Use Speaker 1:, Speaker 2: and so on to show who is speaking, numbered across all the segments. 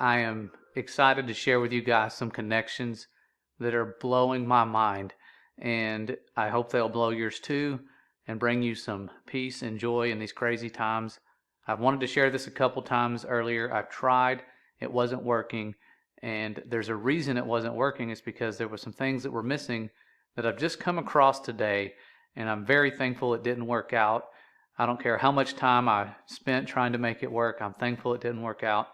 Speaker 1: I am excited to share with you guys some connections that are blowing my mind, and I hope they'll blow yours too and bring you some peace and joy in these crazy times. I've wanted to share this a couple times earlier. I've tried, it wasn't working, and there's a reason it wasn't working. It's because there were some things that were missing that I've just come across today, and I'm very thankful it didn't work out. I don't care how much time I spent trying to make it work. I'm thankful it didn't work out.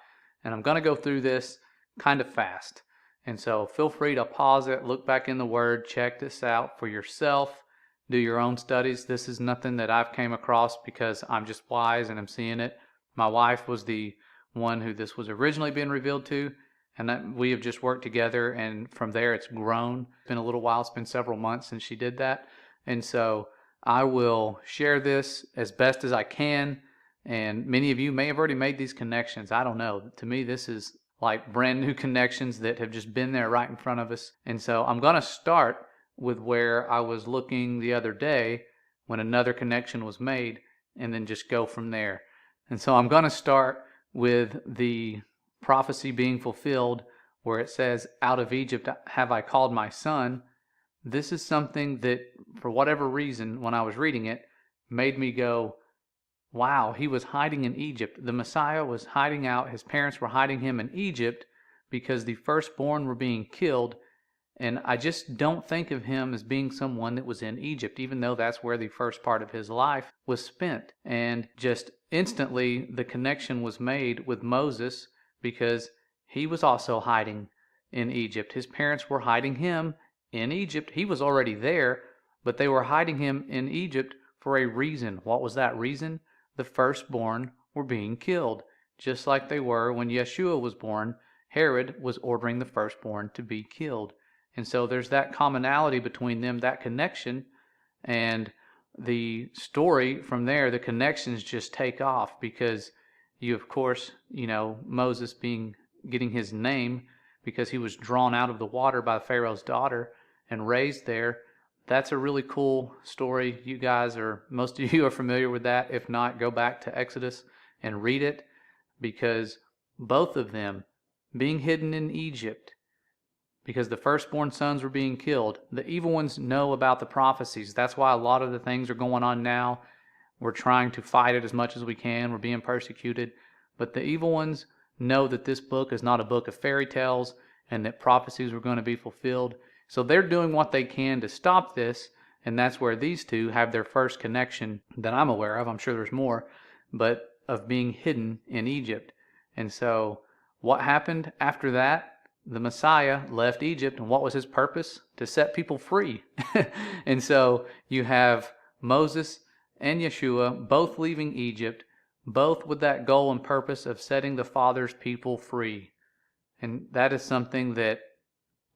Speaker 1: And I'm going to go through this kind of fast. And so feel free to pause it, look back in the Word, check this out for yourself, do your own studies. This is nothing that I've came across because I'm just wise and I'm seeing it. My wife was the one who this was originally being revealed to, and that we have just worked together, and from there it's grown. It's been a little while, it's been several months since she did that. And so I will share this as best as I can, and many of you may have already made these connections. I don't know. To me, this is like brand new connections that have just been there right in front of us. And so I'm going to start with where I was looking the other day when another connection was made, and then just go from there. And so I'm going to start with the prophecy being fulfilled where it says, "Out of Egypt have I called my son." This is something that, for whatever reason, when I was reading it, made me go, wow, he was hiding in Egypt. The Messiah was hiding out. His parents were hiding him in Egypt because the firstborn were being killed. And I just don't think of him as being someone that was in Egypt, even though that's where the first part of his life was spent. And just instantly, the connection was made with Moses because he was also hiding in Egypt. His parents were hiding him in Egypt. He was already there, but they were hiding him in Egypt for a reason. What was that reason? The firstborn were being killed, just like they were when Yeshua was born. Herod was ordering the firstborn to be killed. And so there's that commonality between them, that connection, and the story from there, the connections just take off because you, of course, Moses getting his name because he was drawn out of the water by Pharaoh's daughter and raised there. That's a really cool story. You guys most of you are familiar with that. If not, go back to Exodus and read it, because both of them being hidden in Egypt because the firstborn sons were being killed. The evil ones know about the prophecies. That's why a lot of the things are going on now. We're trying to fight it as much as we can. We're being persecuted. But the evil ones know that this book is not a book of fairy tales and that prophecies were going to be fulfilled. So they're doing what they can to stop this, and that's where these two have their first connection that I'm aware of. I'm sure there's more, but of being hidden in Egypt. And so what happened after that? The Messiah left Egypt, and what was his purpose? To set people free. And so you have Moses and Yeshua both leaving Egypt, both with that goal and purpose of setting the Father's people free. And that is something that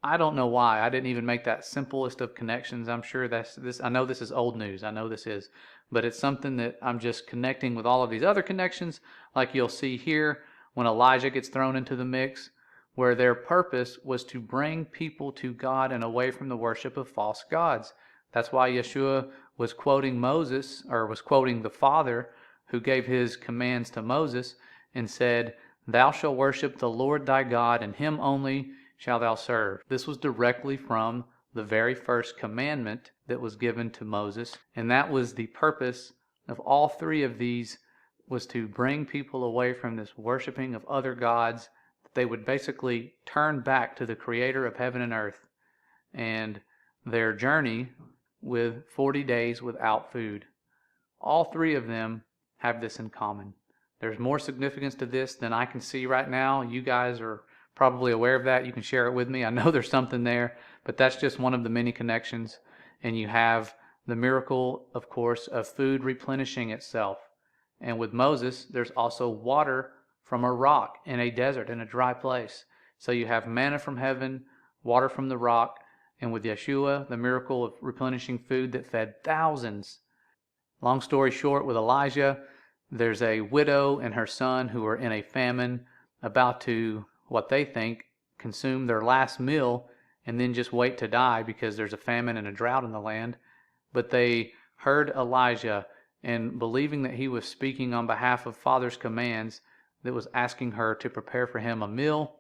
Speaker 1: I don't know why I didn't even make that simplest of connections. I'm sure that's this. I know this is old news. I know this is, but it's something that I'm just connecting with all of these other connections, like you'll see here when Elijah gets thrown into the mix, where their purpose was to bring people to God and away from the worship of false gods. That's why Yeshua was quoting Moses, or was quoting the Father who gave his commands to Moses and said, "Thou shalt worship the Lord thy God, and him only shalt thou serve." This was directly from the very first commandment that was given to Moses. And that was the purpose of all three of these, was to bring people away from this worshiping of other gods. They would basically turn back to the Creator of heaven and earth. And their journey with 40 days without food. All three of them have this in common. There's more significance to this than I can see right now. You guys are probably aware of that. You can share it with me. I know there's something there, but that's just one of the many connections. And you have the miracle, of course, of food replenishing itself. And with Moses, there's also water from a rock in a desert, in a dry place. So you have manna from heaven, water from the rock, and with Yeshua, the miracle of replenishing food that fed thousands. Long story short, with Elijah, there's a widow and her son who are in a famine, about to, what they think, consume their last meal and then just wait to die because there's a famine and a drought in the land. But they heard Elijah, and believing that he was speaking on behalf of Father's commands, that was asking her to prepare for him a meal.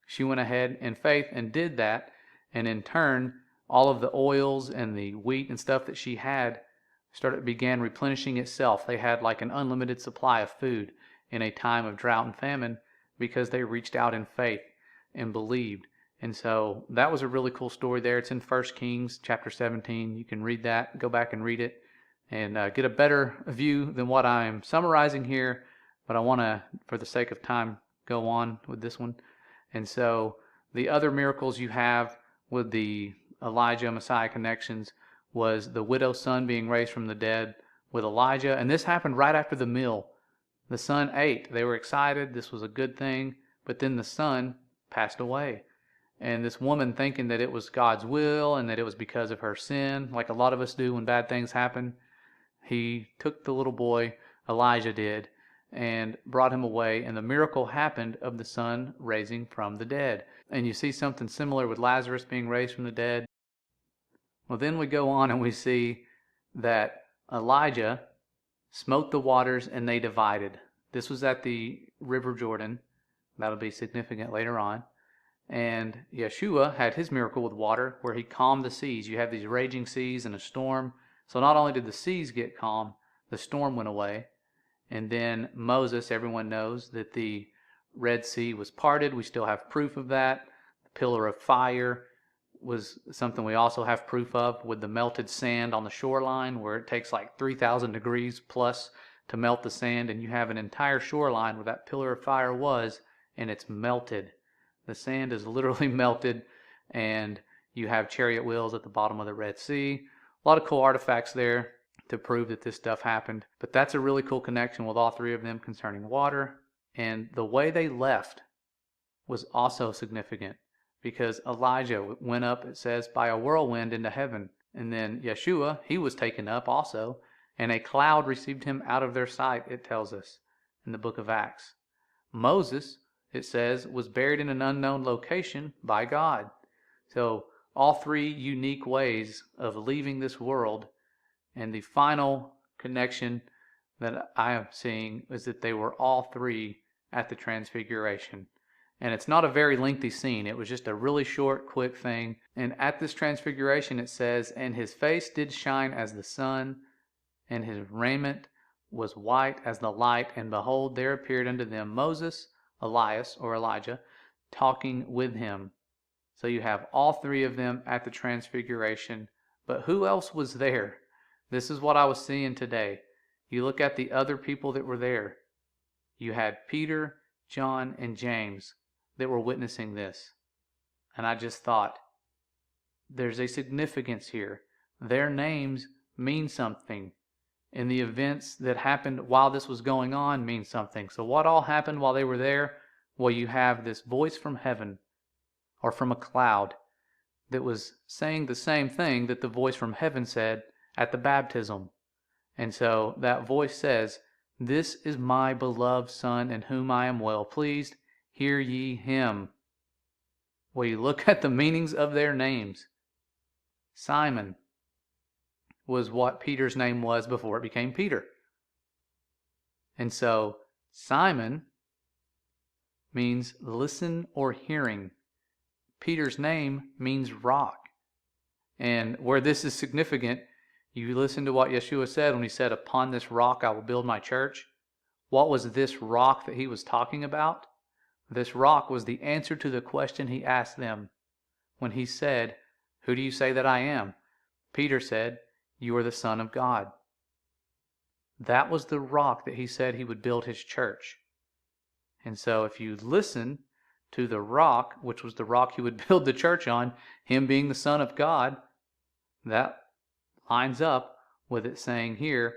Speaker 1: She went ahead in faith and did that, and in turn, all of the oils and the wheat and stuff that she had began replenishing itself. They had like an unlimited supply of food in a time of drought and famine because they reached out in faith and believed. And so that was a really cool story there. It's in 1 Kings chapter 17. You can read that, go back and read it, and get a better view than what I'm summarizing here. But I want to, for the sake of time, go on with this one. And so the other miracles you have with the Elijah Messiah connections was the widow's son being raised from the dead with Elijah. And this happened right after the meal. The son ate. They were excited. This was a good thing. But then the son passed away. And this woman, thinking that it was God's will and that it was because of her sin, like a lot of us do when bad things happen, he took the little boy, Elijah did, and brought him away. And the miracle happened of the son raising from the dead. And you see something similar with Lazarus being raised from the dead. Well, then we go on and we see that Elijah smote the waters and they divided. This was at the River Jordan. That'll be significant later on. And Yeshua had his miracle with water where he calmed the seas. You have these raging seas and a storm. So not only did the seas get calm, the storm went away. And then Moses, everyone knows that the Red Sea was parted. We still have proof of that. The pillar of fire was something we also have proof of with the melted sand on the shoreline, where it takes like 3,000 degrees plus to melt the sand, and you have an entire shoreline where that pillar of fire was, and it's melted. The sand is literally melted, and you have chariot wheels at the bottom of the Red Sea. A lot of cool artifacts there to prove that this stuff happened. But that's a really cool connection with all three of them concerning water. And the way they left was also significant, because Elijah went up, it says, by a whirlwind into heaven. And then Yeshua, he was taken up also, and a cloud received him out of their sight, it tells us in the book of Acts. Moses, it says, was buried in an unknown location by God. So all three unique ways of leaving this world. And the final connection that I am seeing is that they were all three at the Transfiguration. And it's not a very lengthy scene. It was just a really short, quick thing. And at this Transfiguration, it says, and his face did shine as the sun, and his raiment was white as the light. And behold, there appeared unto them Moses, Elias, or Elijah, talking with him. So you have all three of them at the Transfiguration. But who else was there? This is what I was seeing today. You look at the other people that were there. You had Peter, John, and James that were witnessing this. And I just thought, there's a significance here. Their names mean something. And the events that happened while this was going on mean something. So what all happened while they were there? Well, you have this voice from heaven, or from a cloud, that was saying the same thing that the voice from heaven said at the baptism. And so that voice says, this is my beloved Son, in whom I am well pleased. Hear ye him. Well, you look at the meanings of their names. Simon was what Peter's name was before it became Peter. And so Simon means listen or hearing. Peter's name means rock. And where this is significant, you listen to what Yeshua said when he said, upon this rock I will build my church. What was this rock that he was talking about? This rock was the answer to the question he asked them when he said, who do you say that I am? Peter said, you are the Son of God. That was the rock that he said he would build his church. And so if you listen to the rock, which was the rock he would build the church on, him being the Son of God, that lines up with it saying here,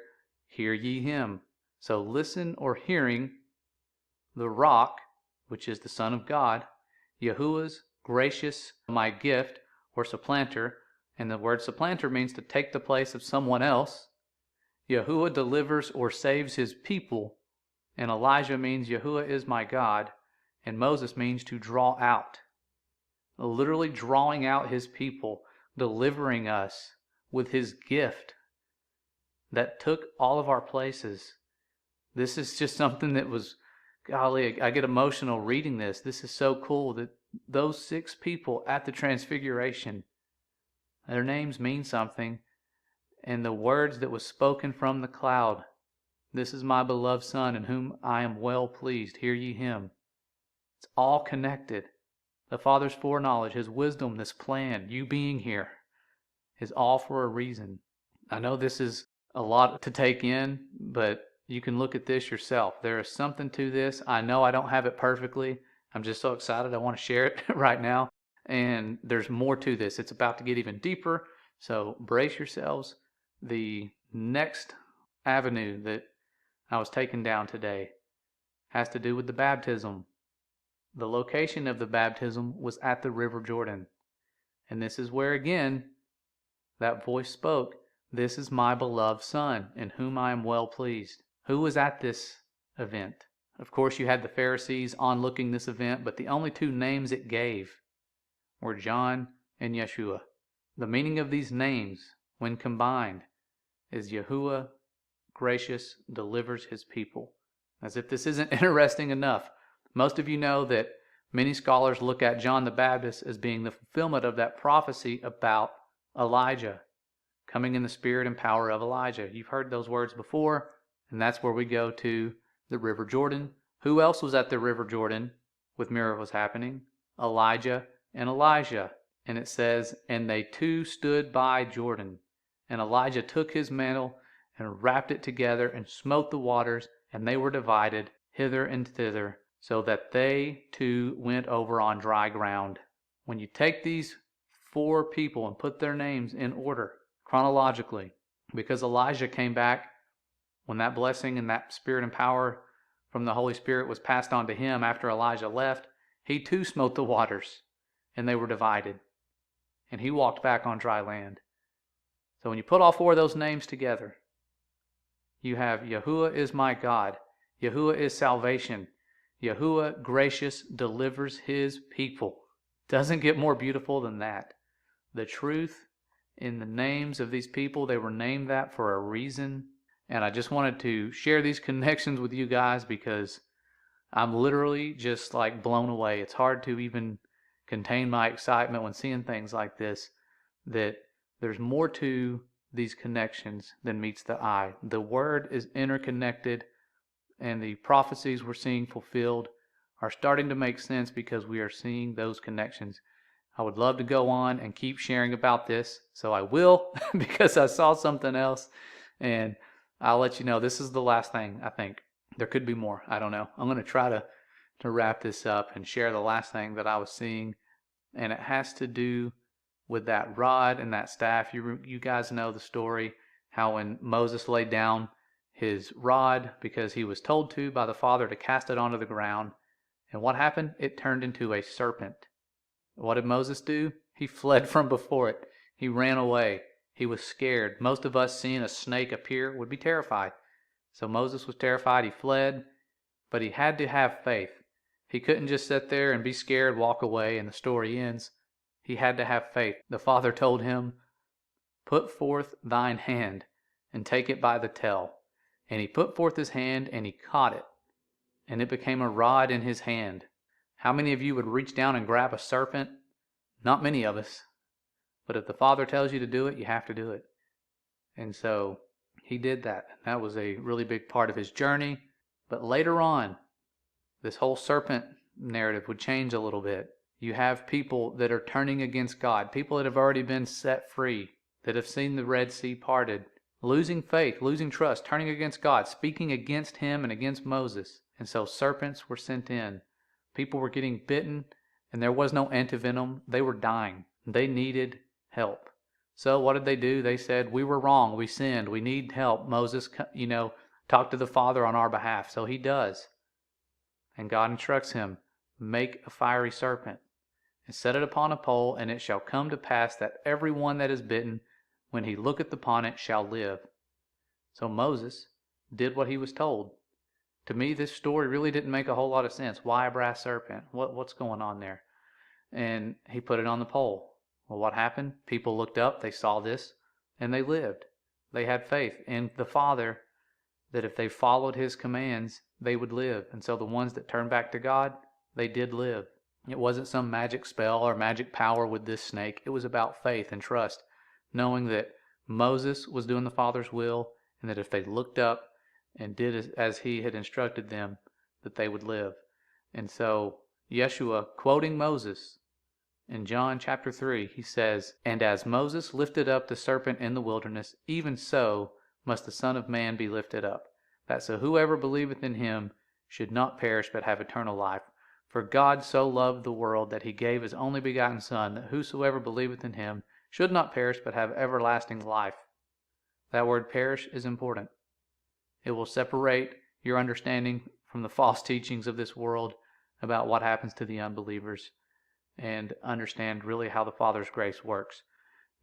Speaker 1: hear ye him. So listen or hearing the rock, which is the Son of God, Yahuwah's gracious, my gift, or supplanter. And the word supplanter means to take the place of someone else. Yahuwah delivers or saves his people. And Elijah means Yahuwah is my God. And Moses means to draw out. Literally drawing out his people, delivering us with his gift that took all of our places. This is just something that was golly, I get emotional reading this. This is so cool that those 6 people at the Transfiguration, their names mean something, and the words that was spoken from the cloud, "This is my beloved Son, in whom I am well pleased. Hear ye him." It's all connected. The Father's foreknowledge, His wisdom, this plan, you being here, is all for a reason. I know this is a lot to take in, but you can look at this yourself. There is something to this. I know I don't have it perfectly. I'm just so excited. I want to share it right now. And there's more to this. It's about to get even deeper. So brace yourselves. The next avenue that I was taken down today has to do with the baptism. The location of the baptism was at the River Jordan. And this is where, again, that voice spoke, "This is my beloved Son, in whom I am well pleased." Who was at this event? Of course, you had the Pharisees onlooking this event, but the only 2 names it gave were John and Yeshua. The meaning of these names, when combined, is Yahuwah, gracious, delivers his people. As if this isn't interesting enough, most of you know that many scholars look at John the Baptist as being the fulfillment of that prophecy about Elijah, coming in the spirit and power of Elijah. You've heard those words before, and that's where we go to the River Jordan. Who else was at the River Jordan with miracles happening? Elijah and Elijah. And it says, "And they 2 stood by Jordan. And Elijah took his mantle and wrapped it together and smote the waters, and they were divided hither and thither, so that they 2 went over on dry ground." When you take these 4 people and put their names in order, chronologically, because Elijah came back when that blessing and that spirit and power from the Holy Spirit was passed on to him after Elijah left, he too smote the waters, and they were divided. And he walked back on dry land. So when you put all 4 of those names together, you have Yahuwah is my God. Yahuwah is salvation. Yahuwah, gracious, delivers his people. Doesn't get more beautiful than that. The truth in the names of these people, they were named that for a reason. And I just wanted to share these connections with you guys because I'm literally just like blown away. It's hard to even contain my excitement when seeing things like this, that there's more to these connections than meets the eye. The word is interconnected, and the prophecies we're seeing fulfilled are starting to make sense because we are seeing those connections. I would love to go on and keep sharing about this, so I will because I saw something else, and I'll let you know. This is the last thing, I think. There could be more. I don't know. I'm going to try to wrap this up and share the last thing that I was seeing, and it has to do with that rod and that staff. You guys know the story, how when Moses laid down his rod because he was told to by the Father to cast it onto the ground, and what happened? It turned into a serpent. What did Moses do? He fled from before it. He ran away. He was scared. Most of us seeing a snake appear would be terrified. So Moses was terrified. He fled, but he had to have faith. He couldn't just sit there and be scared, walk away, and the story ends. He had to have faith. The Father told him, "Put forth thine hand and take it by the tail." And he put forth his hand and he caught it, and it became a rod in his hand. How many of you would reach down and grab a serpent? Not many of us. But if the Father tells you to do it, you have to do it. And so he did that. That was a really big part of his journey. But later on, this whole serpent narrative would change a little bit. You have people that are turning against God, people that have already been set free, that have seen the Red Sea parted, losing faith, losing trust, turning against God, speaking against him and against Moses. And so serpents were sent in. People were getting bitten, and there was no antivenom. They were dying. They needed help. So what did they do? They said, "We were wrong. We sinned. We need help. Moses, talk to the Father on our behalf." So he does. And God instructs him, "Make a fiery serpent and set it upon a pole, and it shall come to pass that every one that is bitten, when he looketh upon it, shall live." So Moses did what he was told. To me, this story really didn't make a whole lot of sense. Why a brass serpent? What's going on there? And he put it on the pole. Well, what happened? People looked up, they saw this, and they lived. They had faith in the Father that if they followed his commands, they would live. And so the ones that turned back to God, they did live. It wasn't some magic spell or magic power with this snake. It was about faith and trust, knowing that Moses was doing the Father's will, and that if they looked up and did as he had instructed them, that they would live. And so Yeshua, quoting Moses in John chapter 3, he says, "And as Moses lifted up the serpent in the wilderness, even so must the Son of Man be lifted up, that so whoever believeth in him should not perish but have eternal life. For God so loved the world that he gave his only begotten Son, that whosoever believeth in him should not perish but have everlasting life." That word perish is important. It will separate your understanding from the false teachings of this world about what happens to the unbelievers, and understand really how the Father's grace works.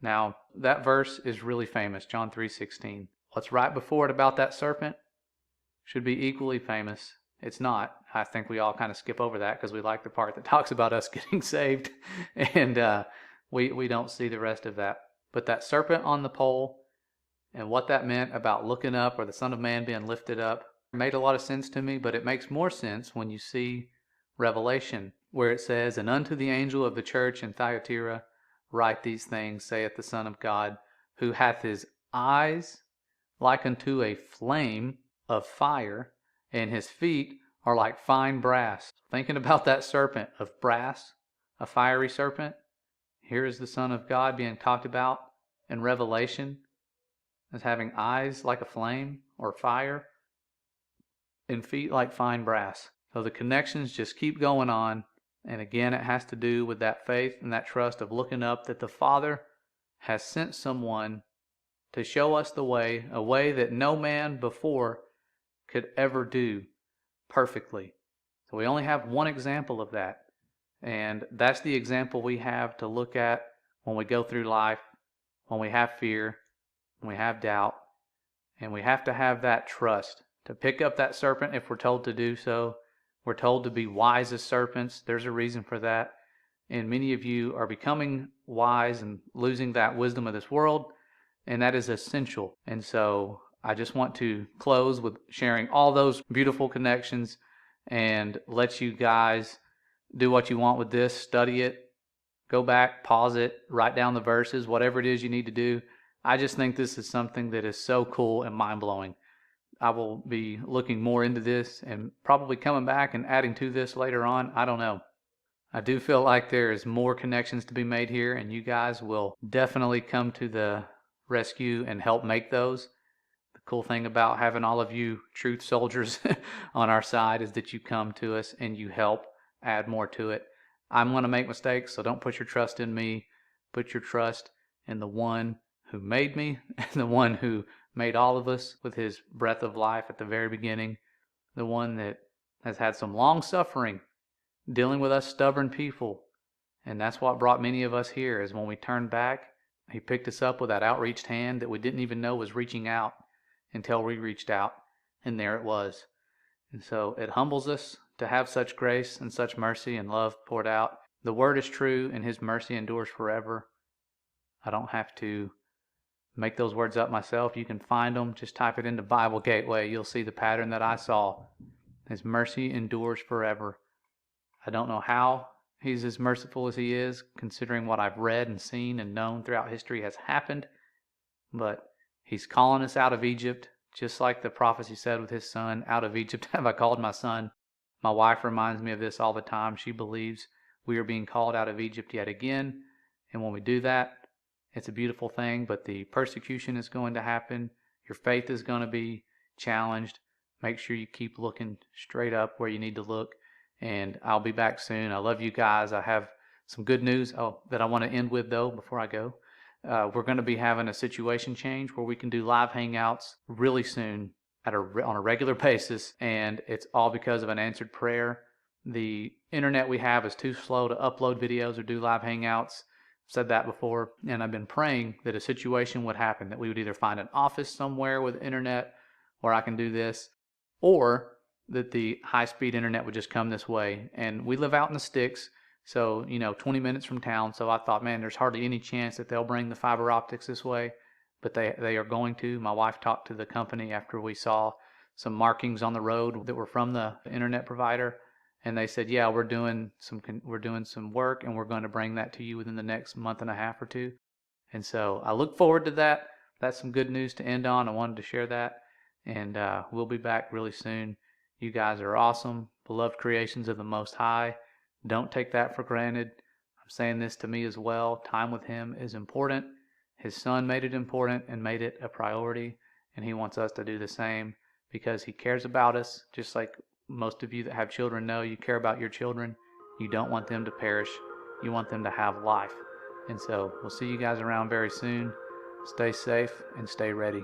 Speaker 1: Now, that verse is really famous, John 3:16. What's right before it about that serpent should be equally famous. It's not. I think we all kind of skip over that because we like the part that talks about us getting saved, and we don't see the rest of that. But that serpent on the pole and what that meant about looking up, or the Son of Man being lifted up, made a lot of sense to me, but it makes more sense when you see Revelation, where it says, "And unto the angel of the church in Thyatira write these things, saith the Son of God, who hath his eyes like unto a flame of fire, and his feet are like fine brass." Thinking about that serpent of brass, a fiery serpent, here is the Son of God being talked about in Revelation as having eyes like a flame or fire and feet like fine brass. So the connections just keep going on. And again, it has to do with that faith and that trust of looking up that the Father has sent someone to show us the way, a way that no man before could ever do perfectly. So we only have one example of that. And that's the example we have to look at when we go through life, when we have fear, when we have doubt. And we have to have that trust to pick up that serpent if we're told to do so. We're told to be wise as serpents. There's a reason for that. And many of you are becoming wise and losing that wisdom of this world, and that is essential. And so I just want to close with sharing all those beautiful connections and let you guys do what you want with this. Study it, go back, pause it, write down the verses, whatever it is you need to do. I just think this is something that is so cool and mind-blowing. I will be looking more into this and probably coming back and adding to this later on. I don't know. I do feel like there is more connections to be made here, and you guys will definitely come to the rescue and help make those. The cool thing about having all of you truth soldiers on our side is that you come to us and you help add more to it. I'm going to make mistakes, so don't put your trust in me. Put your trust in the one who made me, and the one who made all of us with his breath of life at the very beginning, the one that has had some long suffering dealing with us stubborn people. And that's what brought many of us here, is when we turned back, he picked us up with that outreached hand that we didn't even know was reaching out until we reached out, and there it was. And so it humbles us to have such grace and such mercy and love poured out. The word is true, and his mercy endures forever. I don't have to make those words up myself. You can find them. Just type it into Bible Gateway. You'll see the pattern that I saw. His mercy endures forever. I don't know how he's as merciful as he is, considering what I've read and seen and known throughout history has happened. But he's calling us out of Egypt, just like the prophecy said with his son, "Out of Egypt have I called my son." My wife reminds me of this all the time. She believes we are being called out of Egypt yet again. And when we do that, it's a beautiful thing, but the persecution is going to happen. Your faith is going to be challenged. Make sure you keep looking straight up where you need to look. And I'll be back soon. I love you guys. I have some good news that I want to end with, though, before I go. We're going to be having a situation change where we can do live hangouts really soon on a regular basis. And it's all because of an answered prayer. The internet we have is too slow to upload videos or do live hangouts. Said that before, and I've been praying that a situation would happen, that we would either find an office somewhere with internet where I can do this, or that the high-speed internet would just come this way. And we live out in the sticks, so 20 minutes from town. So I thought, man, there's hardly any chance that they'll bring the fiber optics this way, but they are going to. My wife talked to the company after we saw some markings on the road that were from the internet provider, and they said, yeah, we're doing some work, and we're going to bring that to you within the next month and a half or two. And so I look forward to that. That's some good news to end on. I wanted to share that, and we'll be back really soon. You guys are awesome, beloved creations of the Most High. Don't take that for granted. I'm saying this to me as well. Time with Him is important. His Son made it important and made it a priority, and He wants us to do the same because He cares about us, just like most of you that have children know. You care about your children. You don't want them to perish. You want them to have life. And so we'll see you guys around very soon. Stay safe and stay ready.